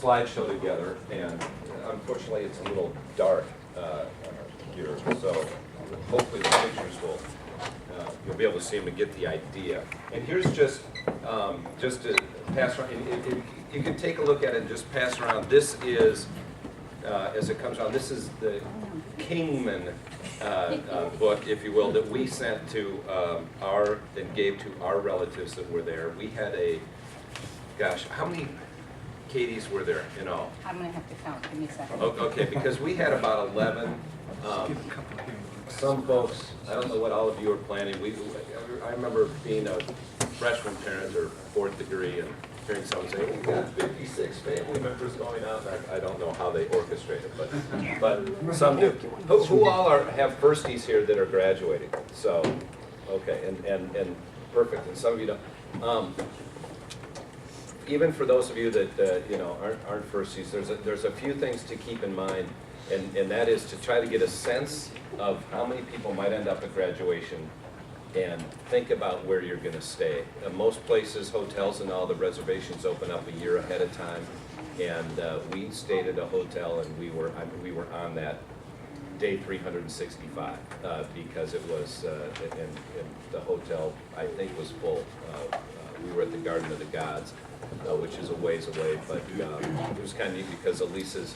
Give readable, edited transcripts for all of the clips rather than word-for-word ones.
slideshow together, and unfortunately it's a little dark here, so hopefully the pictures will, you'll be able to see them and get the idea. And here's just to pass around, you can take a look at it and just pass around. This is, as it comes around, this is the Kingman book, if you will, that we sent to and gave to our relatives that were there. We had gosh, how many Katies were there in all? I'm going to have to count. Give me a second. Okay, because we had about 11. Some folks, I don't know what all of you are planning. I remember being a freshman parent or fourth degree and hearing someone say, we've got 56 family members going out. I don't know how they orchestrate it, but some do. Who all have firsties here that are graduating? So, okay, and perfect, and some of you don't. Even for those of you that aren't firsties, there's a few things to keep in mind, and that is to try to get a sense of how many people might end up at graduation and think about where you're going to stay. Most places, hotels and all, the reservations open up a year ahead of time, and we stayed at a hotel, and we were on that day 365 because it was, and the hotel I think was full. We were at the Garden of the Gods, which is a ways away, but it was kind of neat because Elisa's,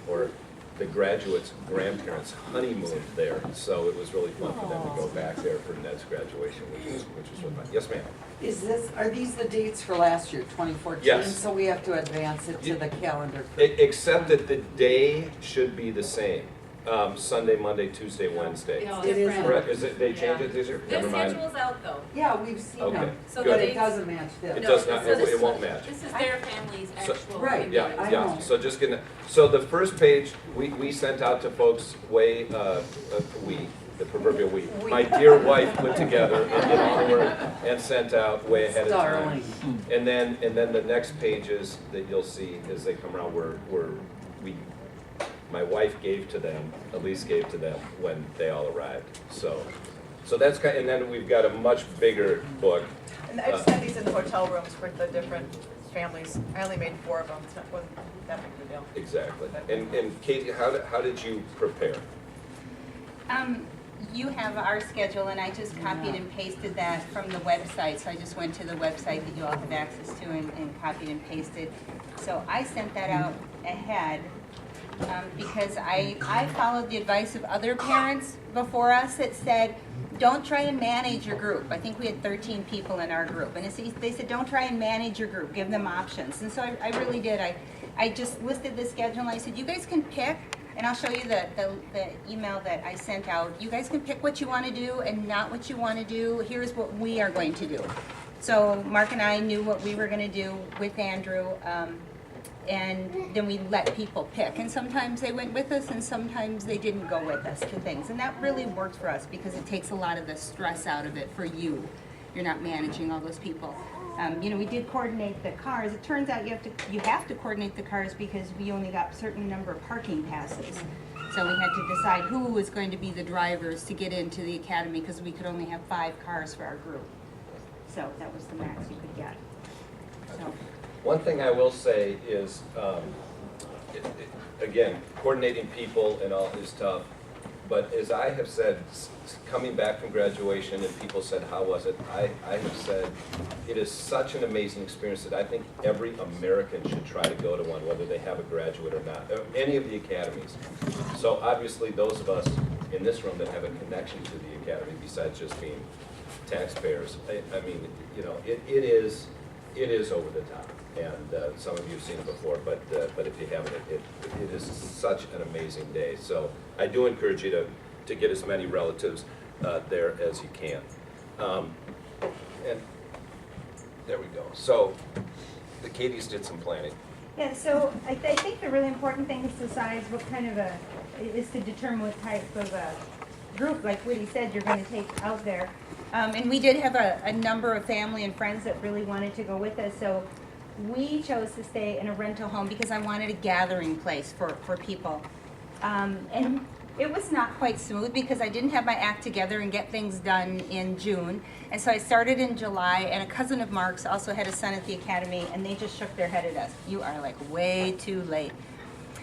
or the graduates' grandparents honeymooned there, so it was really fun for them to go back there for Ned's graduation, which was really fun. Yes, ma'am. Are these the dates for last year, 2014? Yes. So we have to advance it to the calendar. Except that the day should be the same. Sunday, Monday, Tuesday, Wednesday. It is Correct? Is it, they changed it this year? Their Never mind. schedule's out though. Yeah, we've seen Okay. them, So Good. but the it doesn't match this. It does not, it won't match. This is their family's actual. right, Yeah, I yeah, know. so just gonna, so the first page, we sent out to folks the proverbial we, my dear wife put together and did all the work and sent out way ahead of time. Darling. And then the next pages that you'll see as they come around my wife gave to them, Elise gave to them when they all arrived. So that's kind, and then we've got a much bigger book. And I just had these in the hotel rooms for the different families. I only made 4 of them, so it wasn't that big of a deal. Exactly. And Katie, how did you prepare? You have our schedule, and I just copied and pasted that from the website. So I just went to the website that you all have access to and copied and pasted. So I sent that out ahead because I followed the advice of other parents before us that said, don't try and manage your group. I think we had 13 people in our group. And they said, don't try and manage your group. Give them options. And so I really did. I just listed the schedule, and I said, you guys can pick. And I'll show you the email that I sent out. You guys can pick what you want to do and not what you want to do. Here's what we are going to do. So Mark and I knew what we were going to do with Andrew, and then we let people pick. And sometimes they went with us, and sometimes they didn't go with us to things. And that really worked for us because it takes a lot of the stress out of it for you. You're not managing all those people. We did coordinate the cars. It turns out you have to coordinate the cars because we only got a certain number of parking passes. So we had to decide who was going to be the drivers to get into the academy because we could only have 5 cars for our group. So that was the max you could get. So. One thing I will say is, again, coordinating people and all is tough. But as I have said, coming back from graduation and people said, how was it? I have said, it is such an amazing experience that I think every American should try to go to one, whether they have a graduate or not, any of the academies. So obviously those of us in this room that have a connection to the academy, besides just being taxpayers, I mean, it is over the top. And some of you have seen it before, but if you haven't, it is such an amazing day. So I do encourage you to get as many relatives there as you can. And there we go. So the Katies did some planning. Yeah, so I think the really important thing is to decide what kind of is to determine what type of a group, like Woody said, you're going to take out there. And we did have a number of family and friends that really wanted to go with us. So we chose to stay in a rental home because I wanted a gathering place for people. And It was not quite smooth because I didn't have my act together and get things done in June. And so I started in July, and a cousin of Mark's also had a son at the academy, and they just shook their head at us. You are like way too late.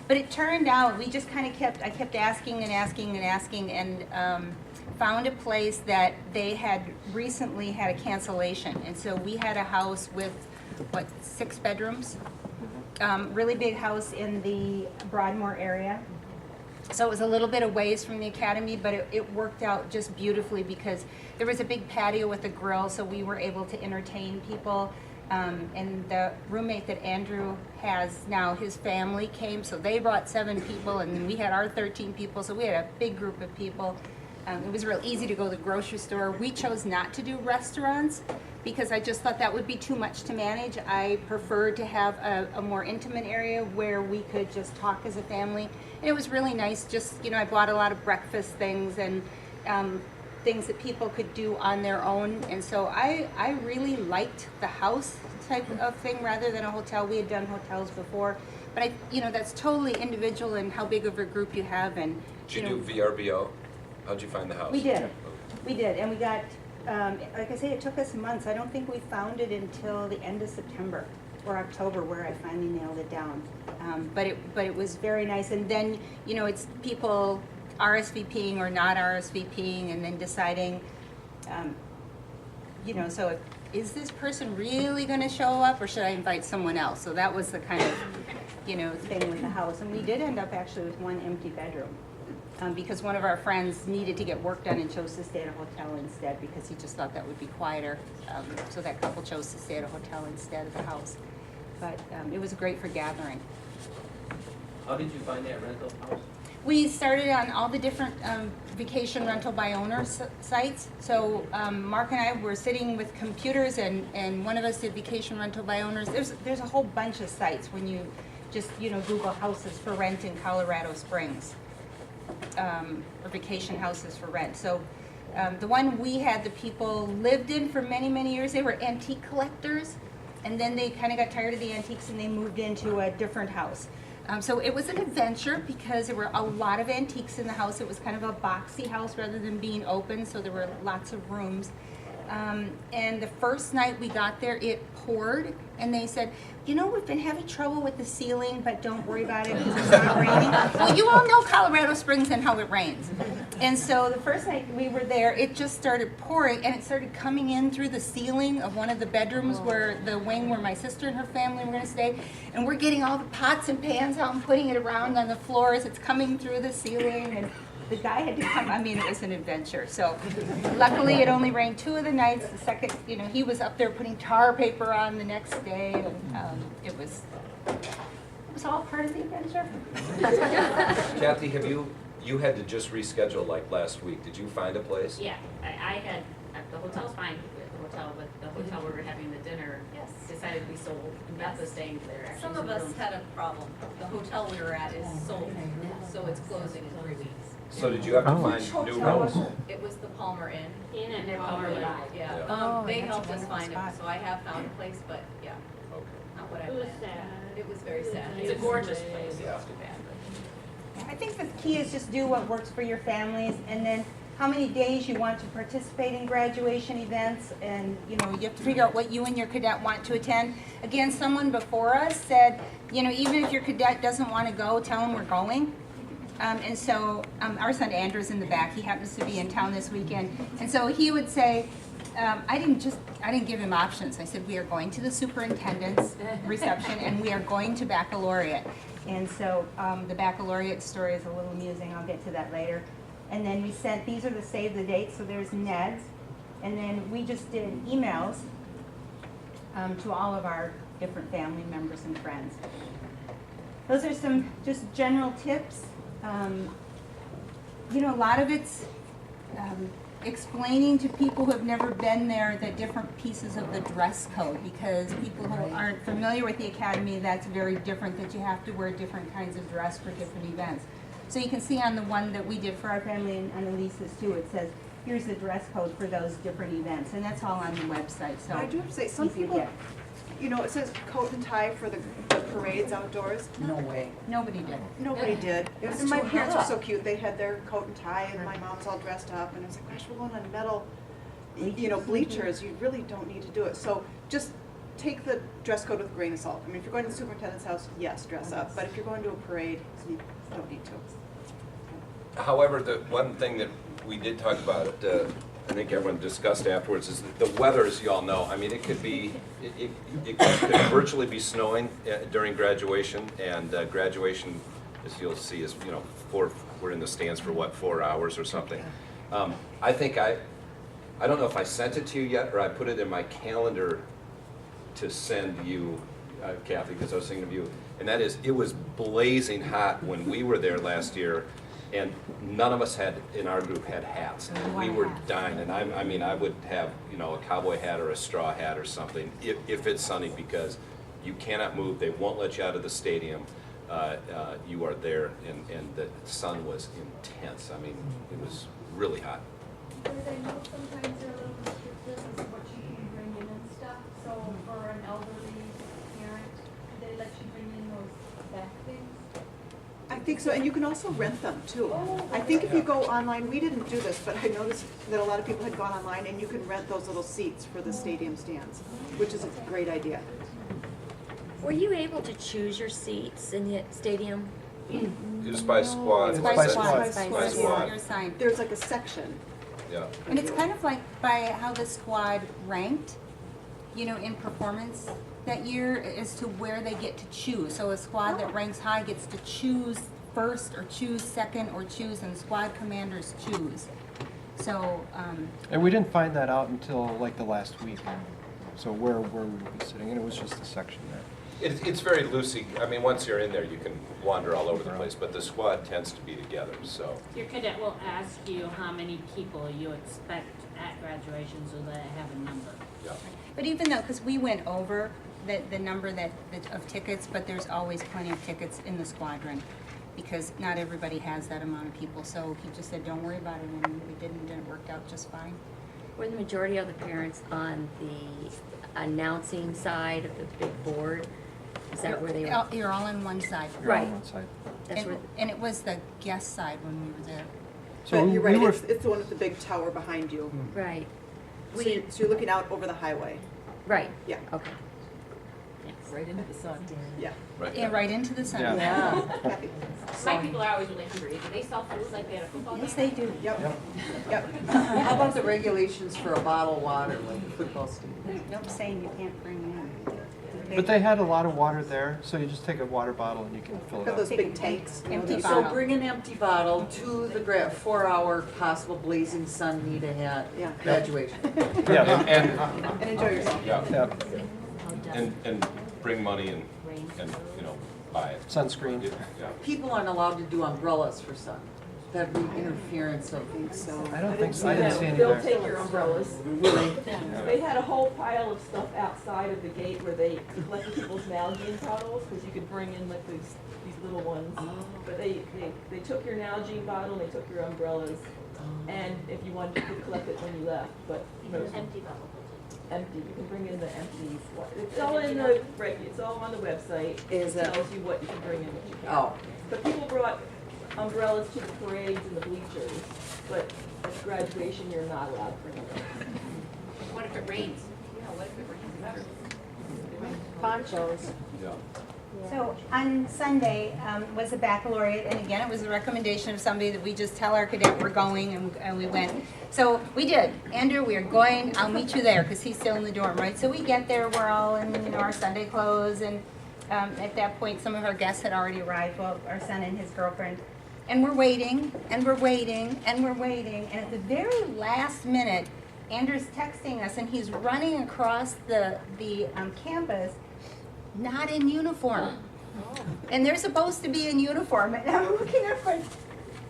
But it turned out, we just kind of I kept asking and asking and asking, and found a place that they had recently had a cancellation. And so we had a house with, 6 bedrooms? Really big house in the Broadmoor area. So it was a little bit of ways from the academy, but it worked out just beautifully because there was a big patio with a grill, so we were able to entertain people. And the roommate that Andrew has now, his family came, so they brought 7 people, and then we had our 13 people, so we had a big group of people. It was real easy to go to the grocery store. We chose not to do restaurants because I just thought that would be too much to manage. I preferred to have a more intimate area where we could just talk as a family. And it was really nice, just, I bought a lot of breakfast things and things that people could do on their own. And so I really liked the house type of thing rather than a hotel. We had done hotels before. But that's totally individual in how big of a group you have. And Did you do VRBO? How'd you find the house? We did. We did, and we got, like I say, it took us months. I don't think we found it until the end of September or October where I finally nailed it down. But it was very nice. And then, it's people RSVPing or not RSVPing and then deciding, so is this person really going to show up or should I invite someone else? So that was the kind of, thing with the house. And we did end up actually with 1 empty bedroom. Because one of our friends needed to get work done and chose to stay at a hotel instead because he just thought that would be quieter. So that couple chose to stay at a hotel instead of the house. But it was great for gathering. How did you find that rental house? We started on all the different vacation rental by owner sites. So Mark and I were sitting with computers and one of us did vacation rental by owners. There's a whole bunch of sites when you just, Google houses for rent in Colorado Springs. Or vacation houses for rent. So the one we had, the people lived in for many, many years. They were antique collectors, and then they kind of got tired of the antiques and they moved into a different house. So it was an adventure because there were a lot of antiques in the house. It was kind of a boxy house rather than being open, so there were lots of rooms. And the first night we got there, it poured, and they said, we've been having trouble with the ceiling, but don't worry about it because it's not raining. Well, you all know Colorado Springs and how it rains. And so the first night we were there, it just started pouring, and it started coming in through the ceiling of one of the bedrooms where the wing where my sister and her family were going to stay. And we're getting all the pots and pans out and putting it around on the floors. It's coming through the ceiling, and the guy had to come. It was an adventure. So luckily it only rained 2 of the nights. The second, he was up there putting tar paper on the next day, and it was all part of the adventure. Kathy, you had to just reschedule like last week. Did you find a place? Yeah, I had, the hotel's fine, the hotel, but the hotel where we were having the dinner Yes. decided we sold, and Beth was staying there. Actually, Some of the us room- had a problem. The hotel we were at is sold, so it's closing in 3 weeks. So did you have to Oh. find new rooms? It was the Palmer Inn. In and Palmer Palmer Inn, Live. yeah. Yeah. Oh, They that's a helped us wonderful find it, spot. so I have found a place, but yeah, Okay. not what I It was planned. sad. It was very sad. It's a gorgeous place, Yeah. it's too bad, but. I think the key is just do what works for your families, and then how many days you want to participate in graduation events, and you have to figure out what you and your cadet want to attend. Again, someone before us said, even if your cadet doesn't want to go, tell them we're going. And so our son Andrew's in the back. He happens to be in town this weekend, and so he would say, I didn't give him options. I said we are going to the superintendent's reception and we are going to baccalaureate. And so the baccalaureate story is a little amusing. I'll get to that later. And then we sent, these are the save the dates. So there's Ned's, and then we just did emails to all of our different family members and friends. Those are some just general tips. A lot of it's explaining to people who have never been there the different pieces of the dress code, because people who aren't familiar with the academy, that's very different, that you have to wear different kinds of dress for different events. So you can see on the one that we did for our family and Annalise's too, it says, here's the dress code for those different events, and that's all on the website. So I do have to say, some easy to people, get. You know, it says coat and tie for the parades outdoors. No way. Nobody did. Nobody did. It was, That's my too parents were hot. so cute. They had their coat and tie, and my mom's all dressed up, and I was like, gosh, we're going on metal, you know, bleachers. You really don't need to do it. So just take the dress code with a grain of salt. I mean, if you're going to the superintendent's house, yes, dress up. But if you're going to a parade, you don't need to. However, the one thing that we did talk about, I think everyone discussed afterwards, is that the weather, as you all know, I mean, it could be, it could virtually be snowing during graduation, and graduation, as you'll see, is, you know, we're in the stands for what, 4 hours or something. I think I don't know if I sent it to you yet, or I put it in my calendar to send you, Kathy, because I was thinking of you, and that is, it was blazing hot when we were there last year, and none of us had, in our group, had hats. And we were dying, and I mean, I would have, you know, a cowboy hat or a straw hat or something, if it's sunny, because you cannot move, they won't let you out of the stadium. You are there, and the sun was intense. I mean, it was really hot. But I know sometimes they're a little restrictive as what you can bring in and stuff, so for an elderly parent, they let you bring in those back things? I think so, and you can also rent them too. I think if you go online, we didn't do this, but I noticed that a lot of people had gone online, and you can rent those little seats for the stadium stands, which is a great idea. Were you able to choose your seats in the stadium? It was by squad. It's By by squad. squad. By squad. You're assigned. There's like a section. Yeah. And it's kind of like by how the squad ranked, you know, in performance that year as to where they get to choose. So a squad that ranks high gets to choose first or choose second or choose, and squad commanders choose. So, And we didn't find that out until like the last week. So where we would be sitting, and it was just a section there. It's very loosey. I mean, once you're in there, you can wander all over the place, but the squad tends to be together, so. Your cadet will ask you how many people you expect at graduation so that I have a number. Yeah. but even though, because we went over the number of tickets, but there's always plenty of tickets in the squadron, because not everybody has that amount of people. So he just said, don't worry about it, and we didn't, and it worked out just fine. Were the majority of the parents on the announcing side of the big board? Is that where they were? You're all on one side. You're on Right. one side. That's where, And it was the guest side when we were there. But you're we right, were- it's the one with the big tower behind you. right. So you're looking out over the highway. Right. Yeah. Okay. Right into the sun. Yeah. Right. Yeah, right into the sun. Yeah. Yeah. Happy. My people are always really hungry. Do they sell food like they had a football game? Yes, they do. Yep. Yep. How about the regulations for a bottle of water, like a football stadium? Nope, saying you can't bring in. But they had a lot of water there, so you just take a water bottle and you can fill it Got up. those big tanks. Empty So bottle. bring an empty bottle to the 4-hour possible blazing sun need ahead Yeah. graduation. Yeah. And enjoy yourself. Yeah, Yeah. and bring money and, you know, buy it. Sunscreen. Yeah. People aren't allowed to do umbrellas for sun. That'd be interference of. So. I don't think so. I didn't see any They'll there. take your umbrellas. Really? They had a whole pile of stuff outside of the gate where they collected people's Nalgene bottles, because you could bring in like these little ones. But they took your Nalgene bottle, and they took your umbrellas, and if you wanted, you could collect it when you left, but most Empty bubble. empty, you can bring in the empties. It's all in the, it's all on the website. Is it? Tells you what you can bring in, what you can't. Oh. But people brought umbrellas to the parades and the bleachers, but at graduation, you're not allowed to bring umbrellas. What if it rains? Yeah, what if it rains? Ponchos. Yeah. So on Sunday was the baccalaureate, and again, it was a recommendation of somebody that we just tell our cadet we're going, and we went. So we did. Andrew, we are going. I'll meet you there, because he's still in the dorm, right? So we get there, we're all in, you know, our Sunday clothes, and at that point, some of our guests had already arrived. Well, our son and his girlfriend, and we're waiting, and we're waiting, and we're waiting, and at the very last minute, Andrew's texting us, and he's running across the campus, not in uniform. And they're supposed to be in uniform. And I'm looking up going,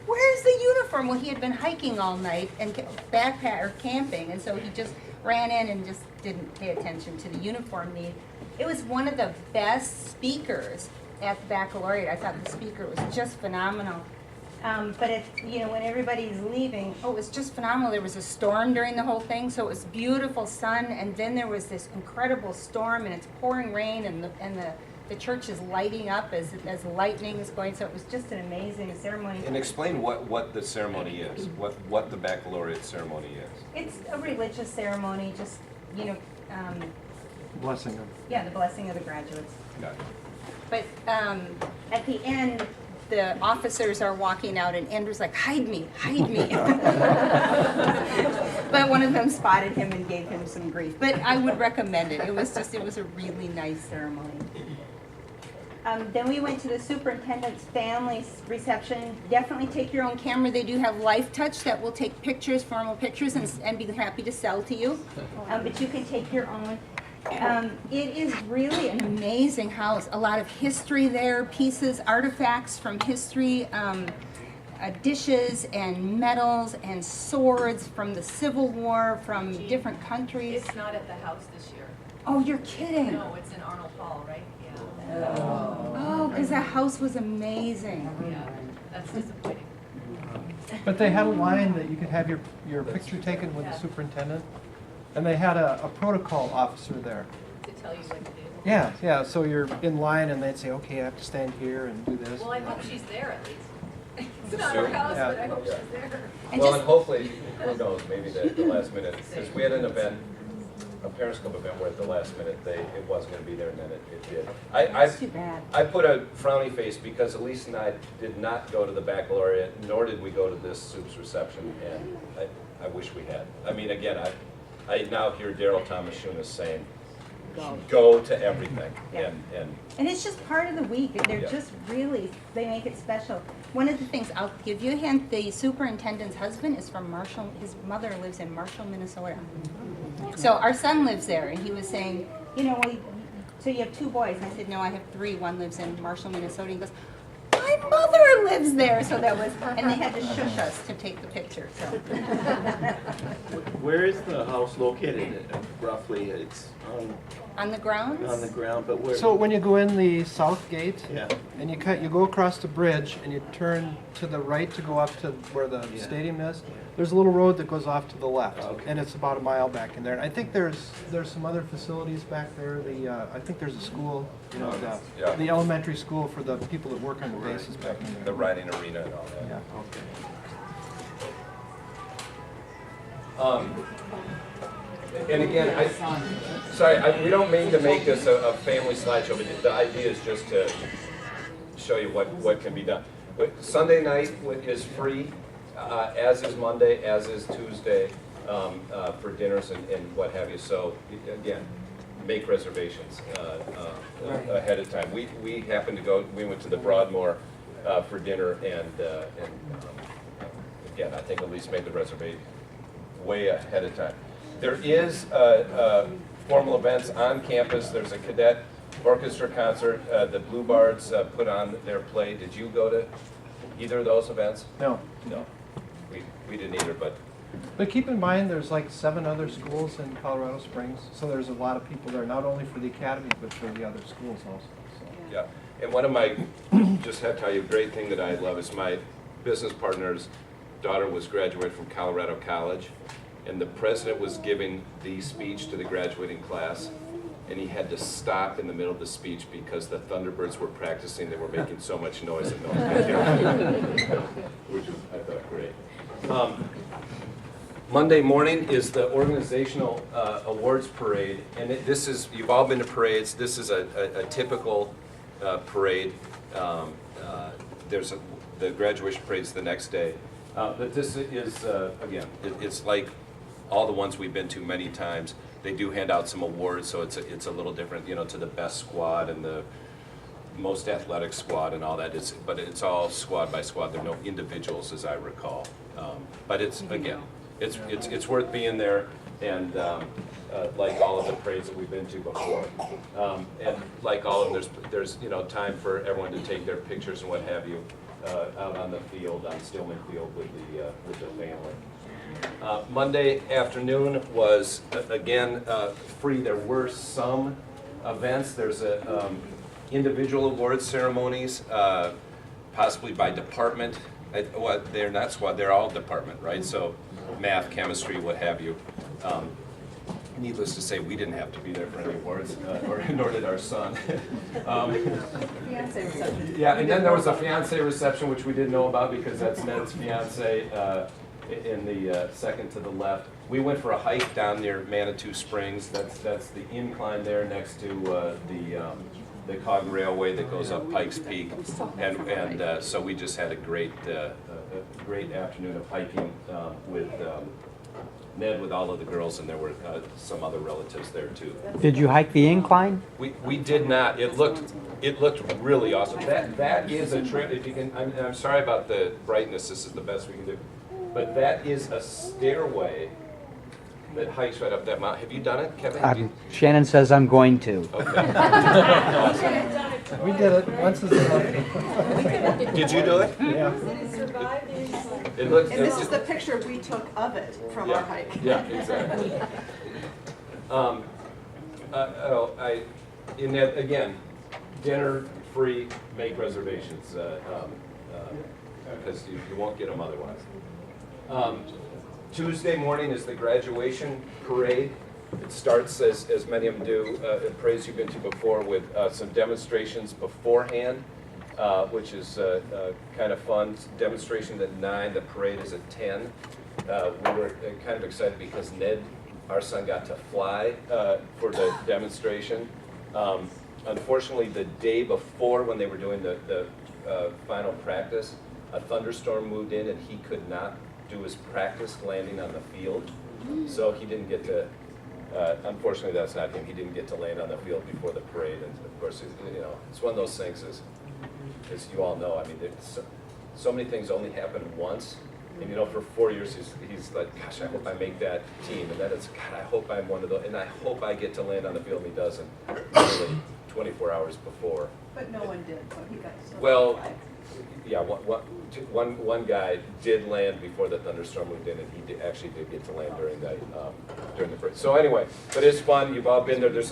where's the uniform? Well, he had been hiking all night and backpack or camping, and so he just ran in and just didn't pay attention to the uniform need. It was one of the best speakers at the baccalaureate. I thought the speaker was just phenomenal. But it's, you know, when everybody's leaving, oh, it was just phenomenal. There was a storm during the whole thing, so it was beautiful sun, and then there was this incredible storm, and it's pouring rain, and the church is lighting up as lightning is going, so it was just an amazing ceremony. And explain what the ceremony is, what the baccalaureate ceremony is. It's a religious ceremony, just, you know, Blessing them. yeah, the blessing of the graduates. Gotcha. But at the end, the officers are walking out, and Andrew's like, hide me, hide me. But one of them spotted him and gave him some grief. But I would recommend it. It was a really nice ceremony. Then we went to the superintendent's family reception. Definitely take your own camera. They do have Life Touch that will take pictures, formal pictures, and be happy to sell to you. But you can take your own. It is really an amazing house. A lot of history there, pieces, artifacts from history, dishes and medals and swords from the Civil War, from different countries. It's not at the house this year. Oh, you're kidding. No, it's in Arnold Hall, right? Yeah. Oh, because that house was amazing. Yeah, that's disappointing. But they had a line that you could have your picture taken with the superintendent, and they had a protocol officer there. To tell you what to do. Yeah, so you're in line, and they'd say, okay, I have to stand here and do this. Well, I hope she's there at least. It's The not her soup? house, Yeah. but I hope she's there. Well, and hopefully, who knows, maybe the last minute, because we had an event, a Parents Club event where at the last minute it wasn't going to be there, and then it did. That's too bad. I put a frowny face because Elise and I did not go to the baccalaureate, nor did we go to this soups reception, and I wish we had. I mean, again, I now hear Daryl Thomas Shunas saying, go to everything, Yeah. and And it's just part of the week. They're Yeah. just really, they make it special. One of the things, I'll give you a hint, the superintendent's husband is from Marshall, his mother lives in Marshall, Minnesota. So our son lives there, and he was saying, you know, well, so you have two boys. I said, no, I have three. One lives in Marshall, Minnesota. He goes, my mother lives there. So that was, and they had to shush us to take the picture, so. Where is the house located roughly? It's On the grounds? on the ground, but where? So when you go in the south gate, Yeah. and you go across the bridge, and you turn to the right to go up to where the Yeah. stadium is, there's a little road that goes off to the left, Okay. and it's about a mile back in there. And I think there's some other facilities back there. I think there's a school, you know, Yeah. the elementary school for the people that work on the bases back in there. the riding arena and all that. Yeah. And again, we don't mean to make this a family slideshow, but the idea is just to show you what can be done. But Sunday night is free, as is Monday, as is Tuesday, for dinners and what have you. So again, make reservations ahead of time. We happened to go. We went to the Broadmoor for dinner, and again, I think Elise made the reservation way ahead of time. There is formal events on campus. There's a cadet orchestra concert. The Blue Bards put on their play. Did you go to either of those events? No. No, we didn't either, but But keep in mind, there's like 7 other schools in Colorado Springs, so there's a lot of people there, not only for the academy, but for the other schools also. So. yeah. And one of my, just had to tell you, a great thing that I love is my business partner's daughter was graduating from Colorado College, and the president was giving the speech to the graduating class, and he had to stop in the middle of the speech because the Thunderbirds were practicing. They were making so much noise that no one could hear, which was, I thought, great. Monday morning is the organizational awards parade, and this is, you've all been to parades. This is a typical parade. The graduation parade is the next day. But this is, again, it's like all the ones we've been to many times. They do hand out some awards, so it's a little different, you know, to the best squad and the most athletic squad and all that. But it's all squad by squad. There are no individuals, as I recall. But it's, again, it's worth being there, and like all of the parades that we've been to before. And like all of them, there's you know, time for everyone to take their pictures and what have you out on the field, on Stillman Field with the family. Monday afternoon was, again, free. There were some events. There's individual awards ceremonies, possibly by department. Well, they're not squad, they're all department, right? So math, chemistry, what have you. Needless to say, we didn't have to be there for any awards, or nor did our son. Fiance reception. Yeah, and then there was a fiance reception, which we didn't know about because that's Ned's fiance in the second to the left. We went for a hike down near Manitou Springs. That's the incline there next to the cog railway that goes up Pikes Peak, and so we just had a great afternoon of hiking with Ned with all of the girls, and there were some other relatives there too. Did you hike the incline? We did not. It looked really awesome. That is a trip. If you can, I'm sorry about the brightness. This is the best we can do, but that is a stairway that hikes right up that mountain. Have you done it, Kevin? Shannon says I'm going to. Okay. Awesome. We did it, once is enough. Did you do it? Yeah. It looks. And this is the picture we took of it from our hike. Yeah, exactly. Again, dinner free, make reservations, because you won't get them otherwise. Tuesday morning is the graduation parade. It starts, as many of them do, parades you've been to before, with some demonstrations beforehand, which is kind of fun. Demonstration at 9, the parade is at 10. We were kind of excited because Ned, our son, got to fly for the demonstration. Unfortunately, the day before, when they were doing the final practice, a thunderstorm moved in and he could not do his practice landing on the field. So he didn't get to, unfortunately that's not him, he didn't get to land on the field before the parade. And of course, it's one of those things, as you all know, I mean, so many things only happen once. And for 4 years, he's like, gosh, I hope I make that team. And then it's, God, I hope I'm one of those, and I hope I get to land on the field, and he doesn't, really 24 hours before. But no one did, so he got to. Well, yeah, one guy did land before the thunderstorm moved in, and he actually did get to land during the break. So anyway, but it's fun. You've all been there. There's